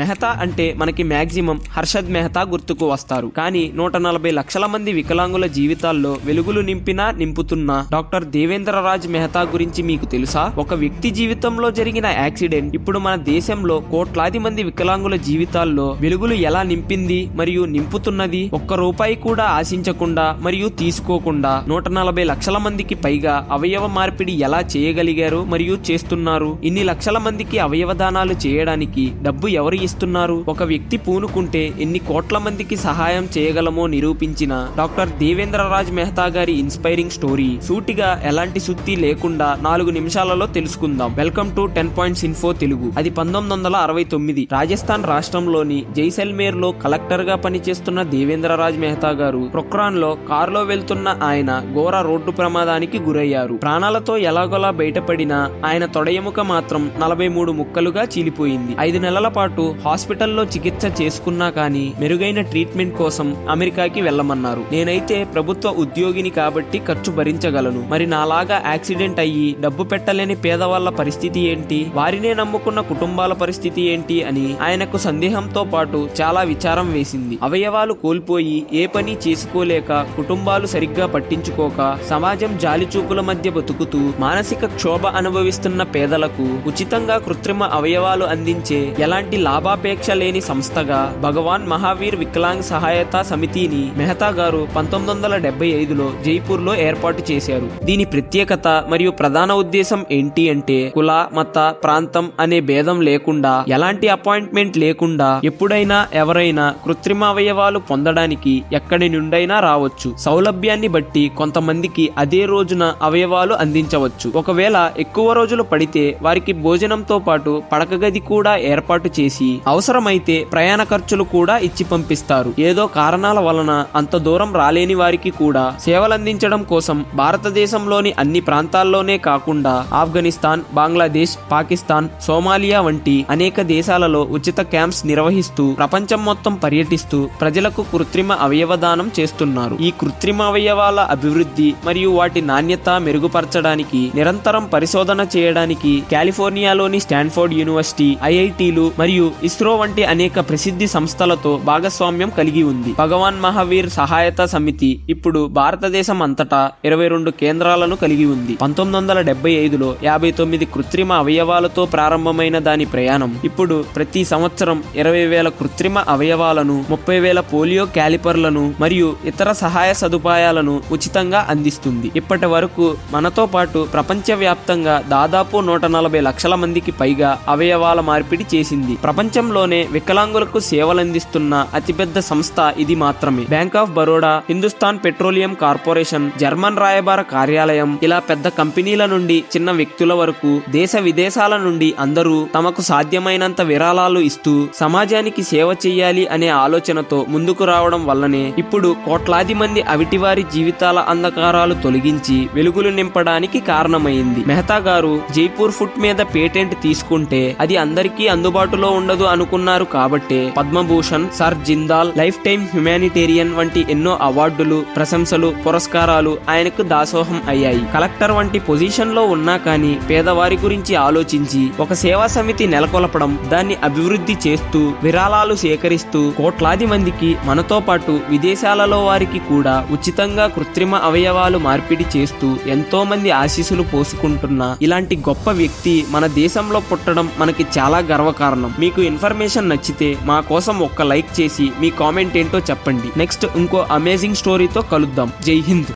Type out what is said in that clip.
మెహతా అంటే మనకి మ్యాక్సిమం హర్షద్ మెహతా గుర్తుకు వస్తారు. కానీ 140 లక్షల మంది వికలాంగుల జీవితాల్లో వెలుగులు నింపుతున్న డాక్టర్ దేవేంద్ర రాజ్ మెహతా గురించి మీకు తెలుసా? ఒక వ్యక్తి జీవితంలో జరిగిన యాక్సిడెంట్ ఇప్పుడు మన దేశంలో కోట్లాది మంది వికలాంగుల జీవితాల్లో వెలుగులు ఎలా నింపింది మరియు నింపుతున్నది. ఒక్క రూపాయి కూడా ఆశించకుండా మరియు తీసుకోకుండా 140 లక్షల మందికి పైగా అవయవ మార్పిడి ఎలా చేయగలిగారు మరియు చేస్తున్నారు. ఇన్ని లక్షల మందికి అవయవ దానాలు చేయడానికి డబ్బు ఎవరు ఇస్తున్నారు? ఒక వ్యక్తి పూనుకుంటే ఎన్ని కోట్ల మందికి సహాయం చేయగలమో నిరూపించిన డాక్టర్ దేవేంద్ర రాజ్ మెహతా గారి ఇన్స్పైరింగ్ స్టోరీ సూటిగా ఎలాంటి సుత్తి లేకుండా 4 నిమిషాలలో తెలుసుకుందాం. Welcome to 10 points info Telugu. అది 1969 రాజస్థాన్ రాష్ట్రంలోని జైసల్మేర్ లో కలెక్టర్ గా పనిచేస్తున్న దేవేంద్ర రాజ్ మెహతా గారు ప్రొక్రాన్ లో కారులో వెళ్తున్న ఆయన ఘోర రోడ్డు ప్రమాదానికి గురయ్యారు. ప్రాణాలతో ఎలాగోలా బయటపడిన ఆయన తొడయముక మాత్రం 43 ముక్కలుగా చీలిపోయింది. 5 నెలల పాటు హాస్పిటల్లో చికిత్స చేసుకున్నా కానీ మెరుగైన ట్రీట్మెంట్ కోసం అమెరికాకి వెళ్ళమన్నారు. నేనైతే ప్రభుత్వ ఉద్యోగిని కాబట్టి ఖర్చు భరించగలను. మరి నాలాగా యాక్సిడెంట్ అయ్యి డబ్బు పెట్టలేని పేదవాళ్ల పరిస్థితి ఏంటి? వారినే నమ్ముకున్న కుటుంబాల పరిస్థితి ఏంటి అని ఆయనకు సందేహంతో పాటు చాలా విచారం వేసింది. అవయవాలు కోల్పోయి ఏ పని చేసుకోలేక కుటుంబాలు సరిగ్గా పట్టించుకోక సమాజం జాలిచూపుల మధ్య బతుకుతూ మానసిక క్షోభ అనుభవిస్తున్న పేదలకు ఉచితంగా కృత్రిమ అవయవాలు అందించే ఎలాంటి లాభాపేక్ష లేని సంస్థగా భగవాన్ మహావీర్ వికలాంగ్ సహాయతా సమితిని మెహతా గారు 1975లో జైపూర్ లో ఏర్పాటు చేశారు. దీని ప్రత్యేకత మరియు ప్రధాన ఉద్దేశం ఏంటి అంటే కుల, మత, ప్రాంతం అనే భేదం లేకుండా ఎలాంటి అపాయింట్మెంట్ లేకుండా ఎప్పుడైనా ఎవరైనా కృత్రిమ అవయవాలు పొందడానికి ఎక్కడి నుండైనా రావచ్చు. సౌలభ్యాన్ని బట్టి కొంతమందికి అదే రోజున అవయవాలు అందించవచ్చు. ఒకవేళ ఎక్కువ రోజులు పడితే వారికి భోజనంతో పాటు పడక గది కూడా ఏర్పాటు చేసి అవసరమైతే ప్రయాణ ఖర్చులు కూడా ఇచ్చి పంపిస్తారు. ఏదో కారణాల వలన అంత దూరం రాలేని వారికి కూడా సేవలందించడం కోసం భారతదేశంలోని అన్ని ప్రాంతాల్లోనే కాకుండా ఆఫ్ఘనిస్తాన్, బంగ్లాదేశ్, పాకిస్తాన్, సోమాలియా వంటి అనేక దేశాలలో ఉచిత క్యాంప్స్ నిర్వహిస్తూ ప్రపంచం మొత్తం పర్యటిస్తూ ప్రజలకు కృత్రిమ అవయవదానం చేస్తున్నారు. ఈ కృత్రిమ అవయవాల అభివృద్ధి మరియు వాటి నాణ్యత మెరుగుపరచడానికి నిరంతరం పరిశోధన చేయడానికి కాలిఫోర్నియాలోని స్టాన్ఫోర్డ్ యూనివర్సిటీ, ఐఐటీలు మరియు ఇస్రో వంటి అనేక ప్రసిద్ధి సంస్థలతో భాగస్వామ్యం కలిగి ఉంది. భగవాన్ మహావీర్ సహాయతా సమితి ఇప్పుడు భారతదేశం అంతటా 22 కేంద్రాలను కలిగి ఉంది. 1975లో 59 కృత్రిమ అవయవాలతో ప్రారంభమైన దాని ప్రయాణం ఇప్పుడు ప్రతి సంవత్సరం 20,000 కృత్రిమ అవయవాలను, 30,000 పోలియో క్యాలిపర్లను మరియు ఇతర సహాయ సదుపాయాలను ఉచితంగా అందిస్తుంది. ఇప్పటి వరకు మనతో పాటు ప్రపంచవ్యాప్తంగా దాదాపు 140 లక్షల మందికి పైగా అవయవాల మార్పిడి చేసింది. ప్రపంచంలోనే వికలాంగులకు సేవలందిస్తున్న అతిపెద్ద సంస్థ ఇది మాత్రమే. Bank of Baroda, Hindustan petroleum corporation, German రాయబార కార్యాలయం ఇలా పెద్ద కంపెనీల నుండి చిన్న వ్యక్తుల వరకు దేశ విదేశాల నుండి అందరూ తమకు సాధ్యమైనంత విరాళాలు ఇస్తూ సమాజానికి సేవ చెయ్యాలి అనే ఆలోచనతో ముందుకు రావడం వల్లనే ఇప్పుడు కోట్లాది మంది అవిటివారి జీవితాల అంధకారాలు తొలగించి వెలుగులు నింపడానికి కారణమైంది. మెహతా గారు జైపూర్ ఫుట్ మీద పేటెంట్ తీసుకుంటే అది అందరికీ అందుబాటులో ఉండదు అనుకున్నారు కాబట్టే Padma Bhushan, sir Jindal, life time humanitarian వంటి ఎన్నో అవార్డులు, ప్రశంసలు, పురస్కారాలు ఆయనకు దాసోహం అయ్యాయి. కలెక్టర్ వంటి పొజిషన్ లో ఉన్నా కానీ పేదవారి గురించి ఆలోచించి ఒక సేవా సమితి నెలకొల్పడం, దాన్ని అభివృద్ధి చేస్తూ విరాళాలు సేకరిస్తూ కోట్లాది మందికి మనతో పాటు విదేశాలలో వారికి కూడా ఉచితంగా కృత్రిమ అవయవాలు మార్పిడి చేస్తూ ఎంతో మంది ఆశీస్సులు పోసుకుంటున్న ఇలాంటి గొప్ప వ్యక్తి మన దేశంలో పుట్టడం మనకి చాలా గర్వకారణం. మీకు ఇన్ఫర్మేషన్ నచ్చితే మా కోసం ఒక్క లైక్ చేసి మీ కామెంట్ ఏంటో చెప్పండి. నెక్స్ట్ ఇంకో అమేజింగ్ స్టోరీతో కలుద్దాం. జై హింద్.